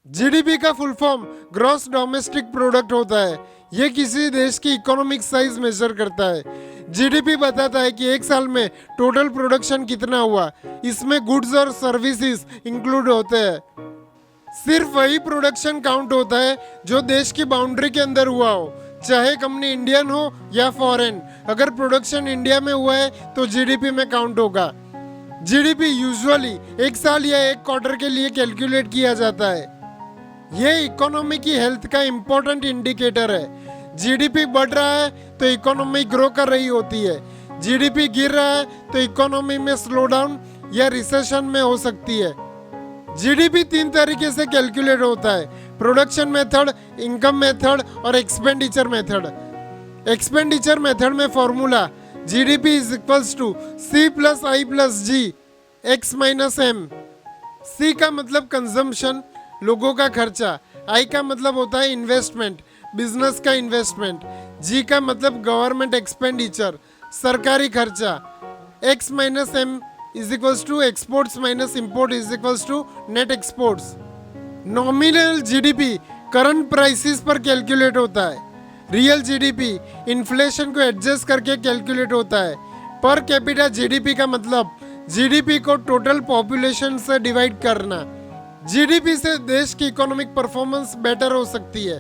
GDP का full form gross domestic product होता है। ये किसी देश की इकोनॉमिक साइज मेजर करता है। जीडीपी बताता है कि एक साल में टोटल प्रोडक्शन कितना हुआ, इसमें गुड्स और सर्विसेज इंक्लूड होते हैं। सिर्फ वही प्रोडक्शन काउंट होता है जो देश की बाउंड्री के अंदर हुआ हो, चाहे कंपनी इंडियन हो या फॉरेन। अगर प्रोडक्शन इंडिया में हुआ है तो जीडीपी में काउंट होगा। जीडीपी यूजुअली एक साल या एक क्वार्टर के लिए कैलकुलेट किया जाता है। ये इकोनॉमी की हेल्थ का इम्पोर्टेंट इंडिकेटर है। जीडीपी बढ़ रहा है तो इकोनॉमी ग्रो कर रही होती है। जीडीपी गिर रहा है तो इकोनॉमी में स्लो डाउन या रिसेशन में हो सकती है। जीडीपी 3 तरीके से कैलकुलेट होता है: प्रोडक्शन मेथड, इनकम मेथड और एक्सपेंडिचर मेथड। एक्सपेंडिचर मेथड में formula GDP is equals to C plus I plus G X minus M. C का मतलब कंजम्पशन, लोगों का खर्चा। आई का मतलब होता है इन्वेस्टमेंट, बिजनेस का इन्वेस्टमेंट। जी का मतलब गवर्नमेंट एक्सपेंडिचर, सरकारी खर्चा। X minus M is equals to exports minus import is equals to net exports. Nominal GDP current prices पर कैलकुलेट होता है। रियल जीडीपी इन्फ्लेशन को एडजस्ट करके कैलकुलेट होता है। पर कैपिटा जीडीपी का मतलब जीडीपी को टोटल पॉपुलेशन से डिवाइड करना। जीडीपी से देश की इकोनॉमिक परफॉर्मेंस बेटर हो सकती है।